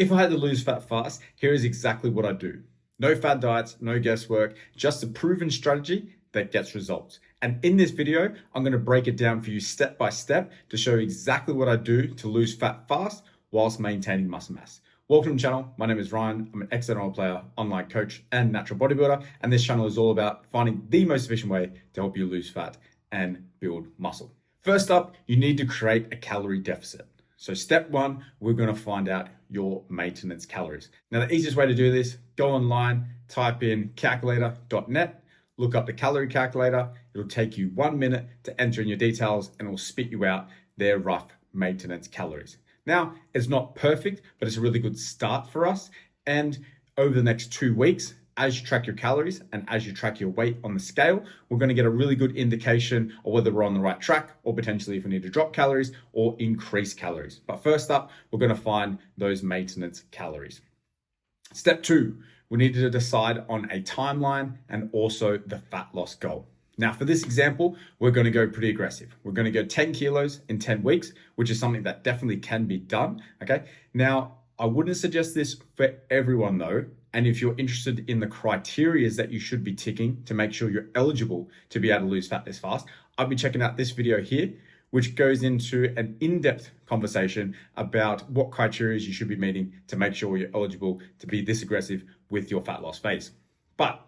If I had to lose fat fast, here is exactly what I do. No fad diets, no guesswork, just a proven strategy that gets results. And in this video, I'm going to break it down for you step by step to show you exactly what I do to lose fat fast whilst maintaining muscle mass. Welcome to the channel. My name is Ryan. I'm an ex-NFL player, online coach, and natural bodybuilder. And this channel is all about finding the most efficient way to help you lose fat and build muscle. First up, you need to create a calorie deficit. So step one, we're going to find out your maintenance calories. Now, the easiest way to do this, go online, type in calculator.net, look up the calorie calculator. It'll take you 1 minute to enter in your details and it'll spit you out their rough maintenance calories. Now, it's not perfect, but it's a really good start for us. And over the next 2 weeks, as you track your calories and as you track your weight on the scale, we're going to get a really good indication of whether we're on the right track or potentially if we need to drop calories or increase calories. But first up, we're going to find those maintenance calories. Step two, we need to decide on a timeline and also the fat loss goal. Now, for this example, we're going to go pretty aggressive. We're going to go 10 kilos in 10 weeks, which is something that definitely can be done. Okay. Now, I wouldn't suggest this for everyone though. And if you're interested in the criteria that you should be ticking to make sure you're eligible to be able to lose fat this fast, I'll be checking out this video here, which goes into an in-depth conversation about what criteria you should be meeting to make sure you're eligible to be this aggressive with your fat loss phase. But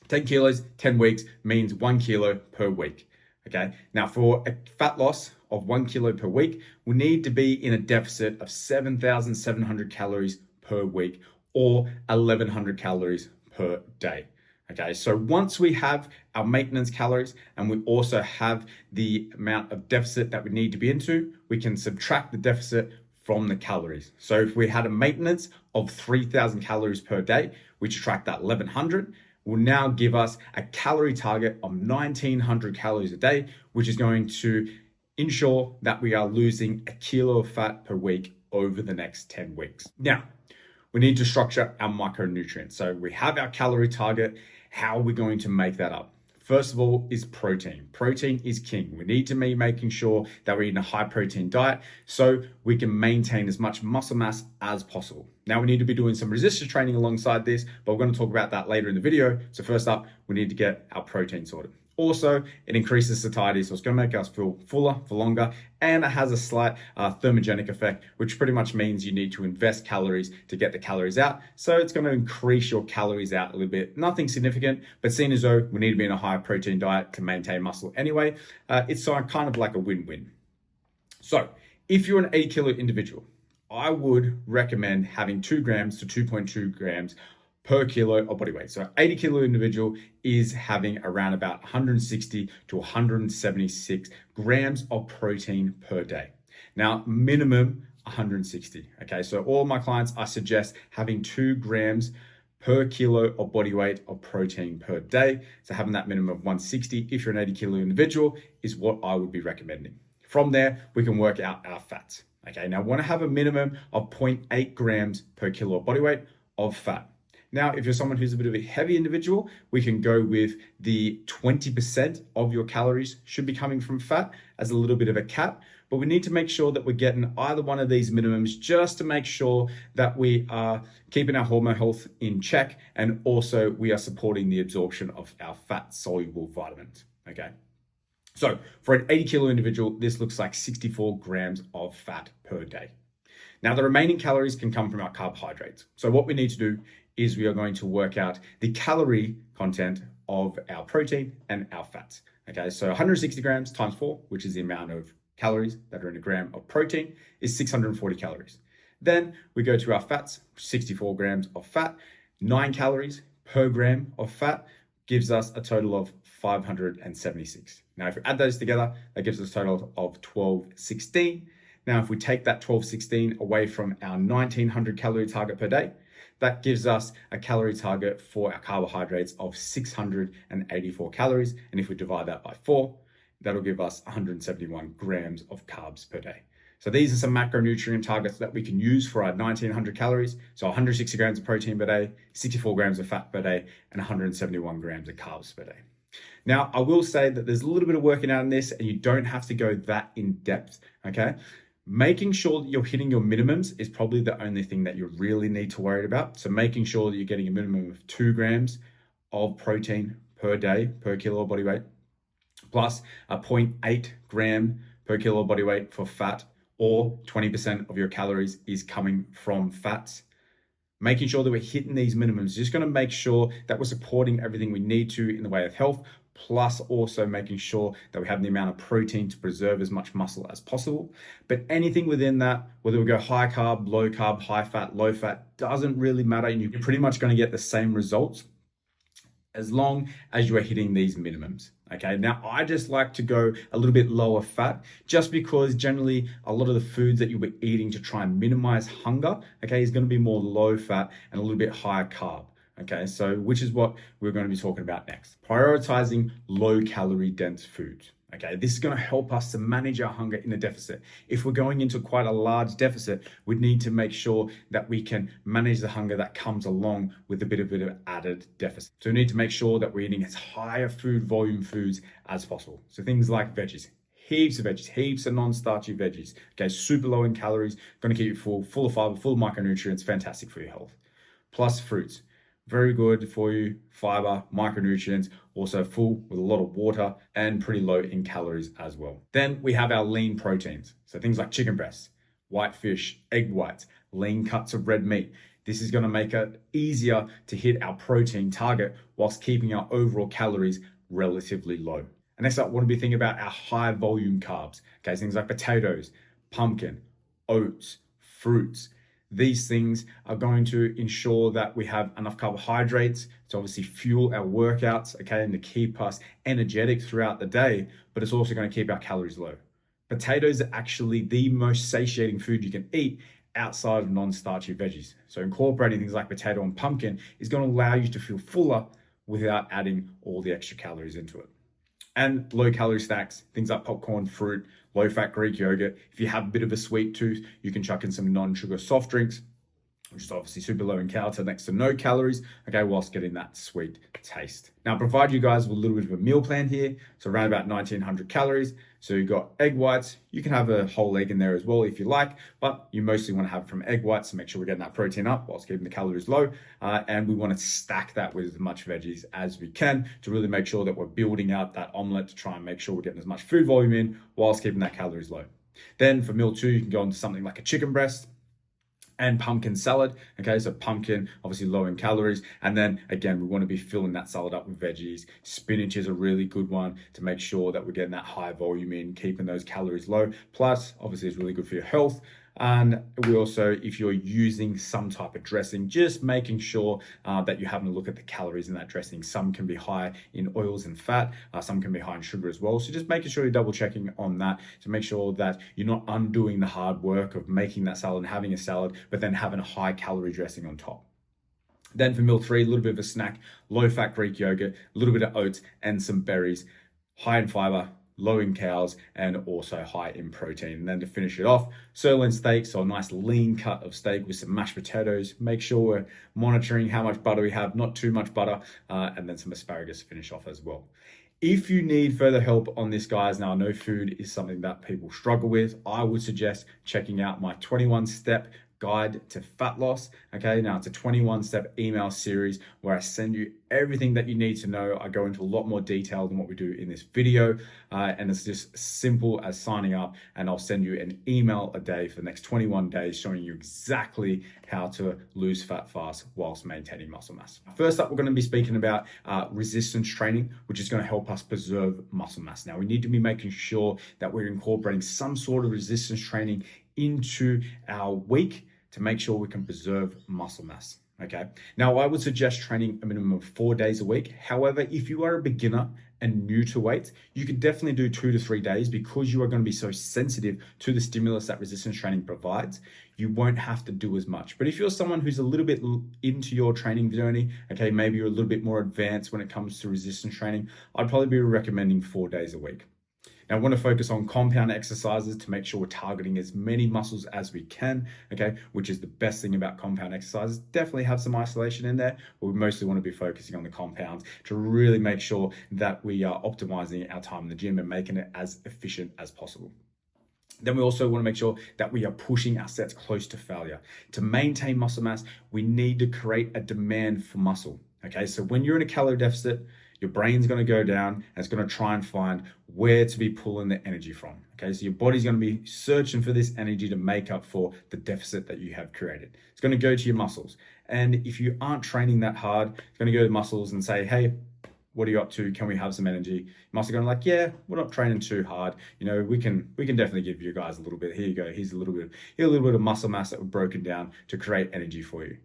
10 kilos, 10 weeks means 1 kilo per week. Okay. Now for a fat loss of 1 kilo per week, we need to be in a deficit of 7,700 calories per week or 1,100 calories per day. Okay, so once we have our maintenance calories and we also have the amount of deficit that we need to be into, we can subtract the deficit from the calories. So if we had a maintenance of 3,000 calories per day, we subtract that 1,100, will now give us a calorie target of 1,900 calories a day, which is going to ensure that we are losing a kilo of fat per week over the next 10 weeks. Now, we need to structure our micronutrients. So we have our calorie target. How are we going to make that up? First of all is protein. Protein is king. We need to be making sure that we're eating a high protein diet so we can maintain as much muscle mass as possible. Now we need to be doing some resistance training alongside this, but we're going to talk about that later in the video. So first up, we need to get our protein sorted. Also, it increases satiety, so it's going to make us feel fuller for longer, and it has a slight thermogenic effect, which pretty much means you need to invest calories to get the calories out. So it's going to increase your calories out a little bit. Nothing significant, but seeing as though we need to be in a higher protein diet to maintain muscle anyway, it's kind of like a win-win. So if you're an 80 kilo individual, I would recommend having 2 grams to 2.2 grams per kilo of body weight. So 80 kilo individual is having around about 160 to 176 grams of protein per day. Now, minimum 160. Okay, so all my clients, I suggest having 2 grams per kilo of body weight of protein per day. So having that minimum of 160, if you're an 80 kilo individual, is what I would be recommending. From there, we can work out our fats. Okay, now I want to have a minimum of 0.8 grams per kilo of body weight of fat. Now, if you're someone who's a bit of a heavy individual, we can go with the 20% of your calories should be coming from fat as a little bit of a cap, but we need to make sure that we're getting either one of these minimums just to make sure that we are keeping our hormone health in check and also we are supporting the absorption of our fat soluble vitamins, okay? So for an 80 kilo individual, this looks like 64 grams of fat per day. Now, the remaining calories can come from our carbohydrates. So what we need to do is we are going to work out the calorie content of our protein and our fats. Okay, so 160 grams times 4, which is the amount of calories that are in a gram of protein, is 640 calories. Then we go to our fats, 64 grams of fat, 9 calories per gram of fat gives us a total of 576. Now, if we add those together, that gives us a total of 1216. Now, if we take that 1216 away from our 1900 calorie target per day, that gives us a calorie target for our carbohydrates of 684 calories. And if we divide that by 4, that'll give us 171 grams of carbs per day. So these are some macronutrient targets that we can use for our 1900 calories. So 160 grams of protein per day, 64 grams of fat per day, and 171 grams of carbs per day. Now, I will say that there's a little bit of working out in this and you don't have to go that in depth, okay? Making sure that you're hitting your minimums is probably the only thing that you really need to worry about. So making sure that you're getting a minimum of 2 grams of protein per day per kilo of body weight, plus a 0.8 gram per kilo of body weight for fat, or 20% of your calories is coming from fats. Making sure that we're hitting these minimums is just going to make sure that we're supporting everything we need to in the way of health, plus also making sure that we have the amount of protein to preserve as much muscle as possible. But anything within that, whether we go high carb, high fat, low fat, doesn't really matter. And you're pretty much going to get the same results as long as you are hitting these minimums. Okay, now I just like to go a little bit lower fat, just because generally a lot of the foods that you'll be eating to try and minimize hunger, okay, is going to be more low fat and a little bit higher carb. Okay, so which is what we're going to be talking about next. Prioritizing low calorie dense foods. Okay, this is going to help us to manage our hunger in a deficit. If we're going into quite a large deficit, we need to make sure that we can manage the hunger that comes along with a bit of added deficit. So we need to make sure that we're eating as higher food volume foods as possible. So things like veggies, heaps of non-starchy veggies. Okay, super low in calories, going to keep you full of fiber, full of micronutrients, fantastic for your health. Plus fruits. Very good for you, fiber, micronutrients, also full with a lot of water and pretty low in calories as well. Then we have our lean proteins. So things like chicken breasts, white fish, egg whites, lean cuts of red meat. This is going to make it easier to hit our protein target whilst keeping our overall calories relatively low. And next up, we want to be thinking about our high volume carbs. Okay, things like potatoes, pumpkin, oats, fruits. These things are going to ensure that we have enough carbohydrates to obviously fuel our workouts, okay, and to keep us energetic throughout the day, but it's also going to keep our calories low. Potatoes are actually the most satiating food you can eat outside of non-starchy veggies. So incorporating things like potato and pumpkin is going to allow you to feel fuller without adding all the extra calories into it. And low calorie snacks, things like popcorn, fruit, low fat Greek yogurt. If you have a bit of a sweet tooth, you can chuck in some non-sugar soft drinks, which is obviously super low in calories, so next to no calories, okay, whilst getting that sweet taste. Now, I provide you guys with a little bit of a meal plan here, so around about 1900 calories. So you've got egg whites. You can have a whole egg in there as well if you like, but you mostly want to have it from egg whites to make sure we're getting that protein up whilst keeping the calories low. And we want to stack that with as much veggies as we can to really make sure that we're building out that omelet to try and make sure we're getting as much food volume in whilst keeping that calories low. Then for meal 2, you can go into something like a chicken breast and pumpkin salad. Okay, so pumpkin, obviously low in calories. And then again, we want to be filling that salad up with veggies. Spinach is a really good one to make sure that we're getting that high volume in, keeping those calories low. Plus, obviously, it's really good for your health. And we also, if you're using some type of dressing, just making sure that you're having a look at the calories in that dressing. Some can be high in oils and fat, some can be high in sugar as well. So just making sure you're double checking on that to make sure that you're not undoing the hard work of making that salad and having a salad, but then having a high calorie dressing on top. Then for meal 3, a little bit of a snack, low fat Greek yogurt, a little bit of oats and some berries, high in fiber, low in calories, and also high in protein. And then to finish it off, sirloin steak, so a nice lean cut of steak with some mashed potatoes. Make sure we're monitoring how much butter we have, not too much butter, and then some asparagus to finish off as well. If you need further help on this, guys, now I know food is something that people struggle with. I would suggest checking out my 21-step guide to fat loss. Okay, now it's a 21-step email series where I send you everything that you need to know. I go into a lot more detail than what we do in this video, and it's just simple as signing up, and I'll send you an email a day for the next 21 days showing you exactly how to lose fat fast whilst maintaining muscle mass. First up, we're going to be speaking about resistance training, which is going to help us preserve muscle mass. Now, we need to be making sure that we're incorporating some sort of resistance training into our week to make sure we can preserve muscle mass. Okay. Now, I would suggest training a minimum of 4 days a week. However, if you are a beginner and new to weights, you could definitely do 2 to 3 days because you are going to be so sensitive to the stimulus that resistance training provides. You won't have to do as much. But if you're someone who's a little bit into your training journey, okay, maybe you're a little bit more advanced when it comes to resistance training, I'd probably be recommending 4 days a week. Now, I want to focus on compound exercises to make sure we're targeting as many muscles as we can, okay, which is the best thing about compound exercises. Definitely have some isolation in there, but we mostly want to be focusing on the compounds to really make sure that we are optimizing our time in the gym and making it as efficient as possible. Then we also want to make sure that we are pushing our sets close to failure. To maintain muscle mass, we need to create a demand for muscle. Okay, so when you're in a calorie deficit, your brain's going to go down and it's going to try and find where to be pulling the energy from. Okay, so your body's going to be searching for this energy to make up for the deficit that you have created. It's going to go to your muscles. And if you aren't training that hard, it's going to go to muscles and say, hey, what are you up to? Can we have some energy? Muscle going like, yeah, we're not training too hard. You know, we can definitely give you guys a little bit. Here you go. Here's a little bit of muscle mass that we've broken down to create energy for you.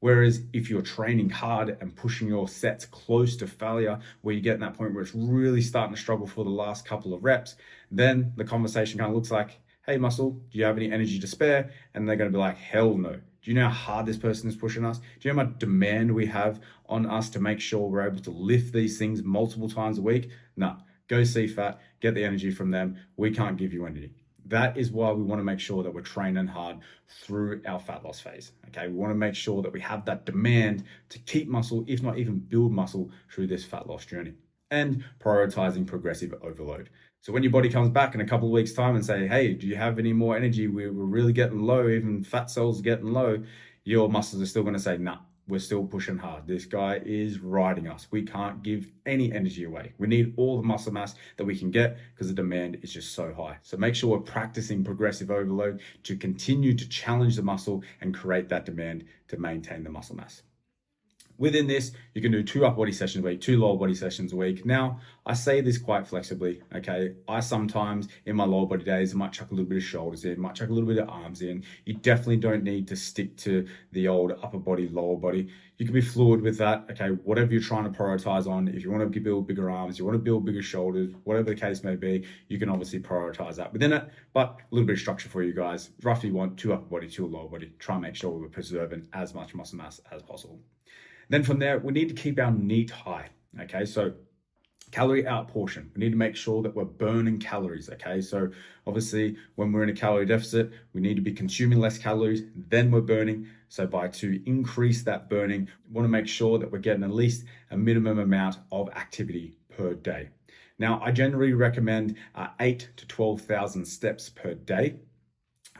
Whereas if you're training hard and pushing your sets close to failure, where you get in that point where it's really starting to struggle for the last couple of reps, then the conversation kind of looks like, hey, muscle, do you have any energy to spare? And they're going to be like, hell no. Do you know how hard this person is pushing us? Do you know how much demand we have on us to make sure we're able to lift these things multiple times a week? No, go see fat, get the energy from them. We can't give you energy. That is why we want to make sure that we're training hard through our fat loss phase. Okay, we want to make sure that we have that demand to keep muscle, if not even build muscle through this fat loss journey. And prioritizing progressive overload. So when your body comes back in a couple of weeks' time and say, hey, do you have any more energy? We're really getting low, even fat cells are getting low. Your muscles are still going to say, nah, we're still pushing hard. This guy is riding us. We can't give any energy away. We need all the muscle mass that we can get because the demand is just so high. So make sure we're practicing progressive overload to continue to challenge the muscle and create that demand to maintain the muscle mass. Within this, you can do 2 upper body sessions a week, 2 lower body sessions a week. Now, I say this quite flexibly, okay? I sometimes, in my lower body days, I might chuck a little bit of shoulders in, might chuck a little bit of arms in. You definitely don't need to stick to the old upper body, lower body. You can be fluid with that, okay? Whatever you're trying to prioritize on, if you want to build bigger arms, you want to build bigger shoulders, whatever the case may be, you can obviously prioritize that within it, but a little bit of structure for you guys. Roughly you want 2 upper body, 2 lower body. Try and make sure we're preserving as much muscle mass as possible. Then from there, we need to keep our NEAT high, okay? So calorie out portion, we need to make sure that we're burning calories, okay? So obviously when we're in a calorie deficit, we need to be consuming less calories than we're burning. So to increase that burning, we want to make sure that we're getting at least a minimum amount of activity per day. Now, I generally recommend 8 to 12,000 steps per day.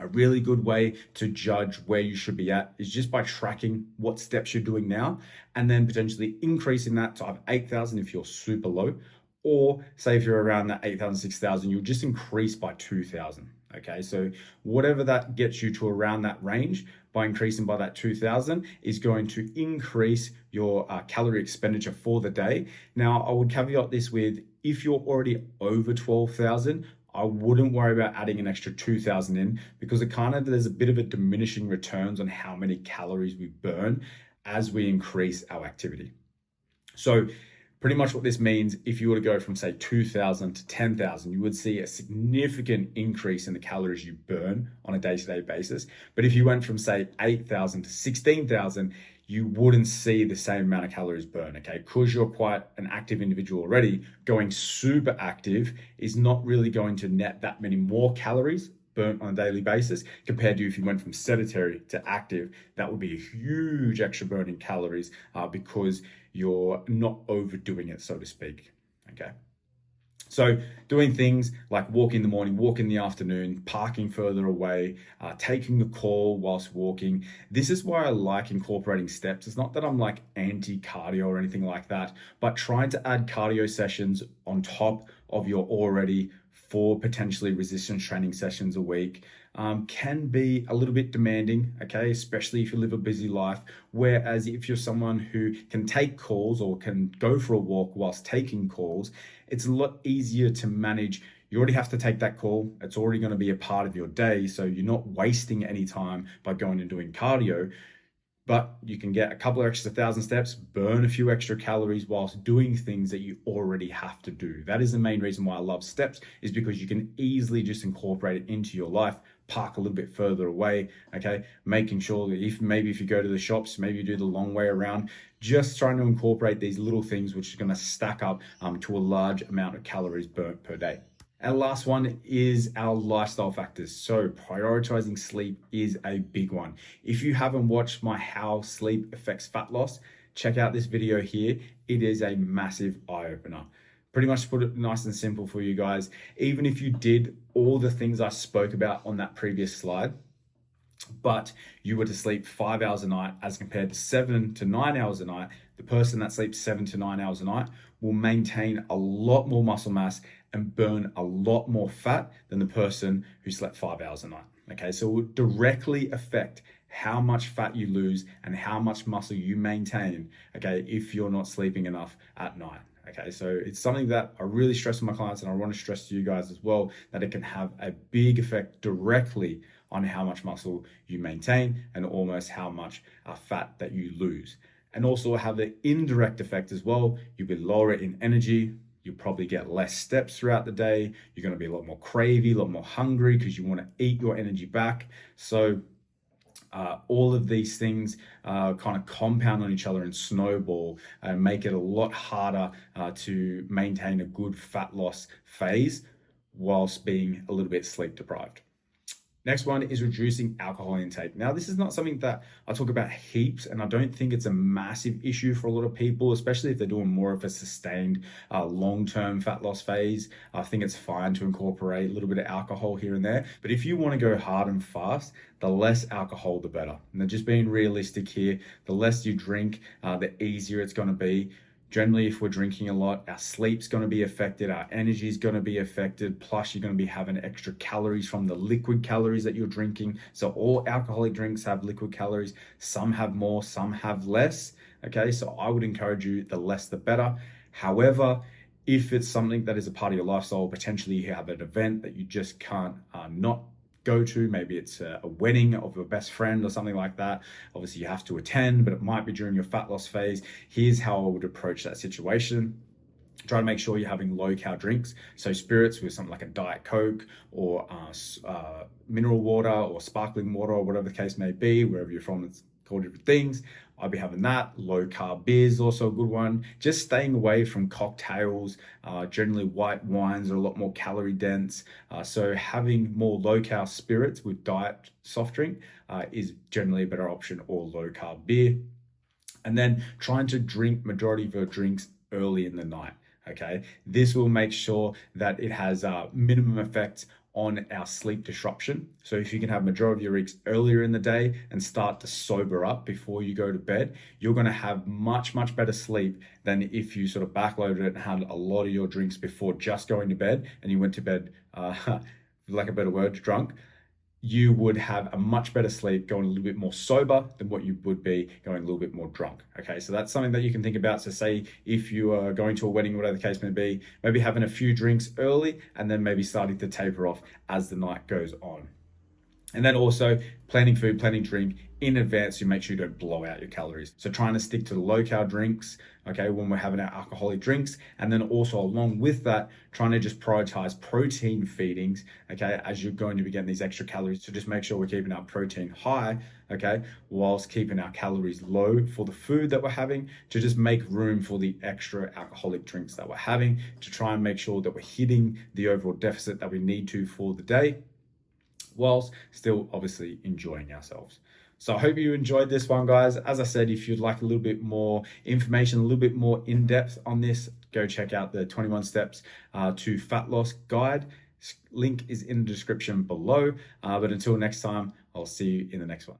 A really good way to judge where you should be at is just by tracking what steps you're doing now and then potentially increasing that to 8,000 if you're super low, or say if you're around that 8,000, 6,000, you'll just increase by 2,000. Okay, so whatever that gets you to around that range, by increasing by that 2,000 is going to increase your calorie expenditure for the day. Now, I would caveat this with, if you're already over 12,000, I wouldn't worry about adding an extra 2,000 in, because there's a bit of a diminishing returns on how many calories we burn as we increase our activity. So pretty much what this means, if you were to go from say 2,000 to 10,000, you would see a significant increase in the calories you burn on a day-to-day basis. But if you went from say 8,000 to 16,000, you wouldn't see the same amount of calories burned, okay? Because you're quite an active individual already, going super active is not really going to net that many more calories burnt on a daily basis compared to if you went from sedentary to active. That would be a huge extra burn in calories because you're not overdoing it, so to speak, okay? So doing things like walking in the morning, walk in the afternoon, parking further away, taking the call whilst walking. This is why I like incorporating steps. It's not that I'm like anti-cardio or anything like that, but trying to add cardio sessions on top of your already 4 potentially resistance training sessions a week can be a little bit demanding, okay, especially if you live a busy life. Whereas if you're someone who can take calls or can go for a walk whilst taking calls, it's a lot easier to manage. You already have to take that call. It's already going to be a part of your day, so you're not wasting any time by going and doing cardio. But you can get a couple of extra 1,000 steps, burn a few extra calories whilst doing things that you already have to do. That is the main reason why I love steps, is because you can easily just incorporate it into your life, park a little bit further away, okay? Making sure that if you go to the shops, maybe you do the long way around, just trying to incorporate these little things which are gonna stack up to a large amount of calories burnt per day. And last one is our lifestyle factors. So prioritizing sleep is a big one. If you haven't watched my How Sleep Affects Fat Loss, check out this video here. It is a massive eye-opener. pretty much put it nice and simple for you guys. Even if you did all the things I spoke about on that previous slide, but you were to sleep 5 hours a night as compared to 7 to 9 hours a night, the person that sleeps 7 to 9 hours a night will maintain a lot more muscle mass and burn a lot more fat than the person who slept 5 hours a night. Okay, so it will directly affect how much fat you lose and how much muscle you maintain, okay, if you're not sleeping enough at night. Okay, so it's something that I really stress to my clients, and I want to stress to you guys as well, that it can have a big effect directly on how much muscle you maintain and almost how much fat that you lose. And also have the indirect effect as well. You'll be lower in energy. You'll probably get less steps throughout the day. You're going to be a lot more cravey, a lot more hungry because you want to eat your energy back. So all of these things kind of compound on each other and snowball and make it a lot harder to maintain a good fat loss phase whilst being a little bit sleep deprived. Next one is reducing alcohol intake. Now, this is not something that I talk about heaps, and I don't think it's a massive issue for a lot of people, especially if they're doing more of a sustained long-term fat loss phase. I think it's fine to incorporate a little bit of alcohol here and there. But if you want to go hard and fast, the less alcohol, the better. And just being realistic here, the less you drink, the easier it's going to be. Generally, if we're drinking a lot, our sleep's going to be affected, our energy is going to be affected, plus you're going to be having extra calories from the liquid calories that you're drinking. So all alcoholic drinks have liquid calories. Some have more, some have less. Okay, so I would encourage you, the less the better. However, if it's something that is a part of your lifestyle, potentially you have an event that you just can't not go to, maybe it's a wedding of your best friend or something like that. Obviously you have to attend, but it might be during your fat loss phase. Here's how I would approach that situation. Try to make sure you're having low cal drinks. So spirits with something like a Diet Coke or mineral water or sparkling water or whatever the case may be, wherever you're from, it's called different things. I'd be having that. Low carb beers, also a good one. Just staying away from cocktails. Generally white wines are a lot more calorie dense. So having more low carb spirits with diet soft drink is generally a better option, or low carb beer. And then trying to drink majority of your drinks early in the night. Okay, this will make sure that it has a minimum effect on our sleep disruption. So if you can have majority of your drinks earlier in the day and start to sober up before you go to bed, you're going to have much better sleep than if you sort of backloaded it and had a lot of your drinks before just going to bed and you went to bed, like a better word, drunk. You would have a much better sleep going a little bit more sober than what you would be going a little bit more drunk. Okay, so that's something that you can think about. So say if you are going to a wedding, whatever the case may be, maybe having a few drinks early and then maybe starting to taper off as the night goes on. And then also planning food, planning drink in advance to make sure you don't blow out your calories. So trying to stick to the low cal drinks, okay, when we're having our alcoholic drinks. And then also along with that, trying to just prioritize protein feedings, okay, as you're going to be getting these extra calories. So just make sure we're keeping our protein high, okay, whilst keeping our calories low for the food that we're having, to just make room for the extra alcoholic drinks that we're having, to try and make sure that we're hitting the overall deficit that we need to for the day, whilst still obviously enjoying ourselves. So I hope you enjoyed this one, guys. As I said, if you'd like a little bit more information, a little bit more in depth on this, go check out the 21 steps to fat loss guide. Link is in the description below. But until next time, I'll see you in the next one.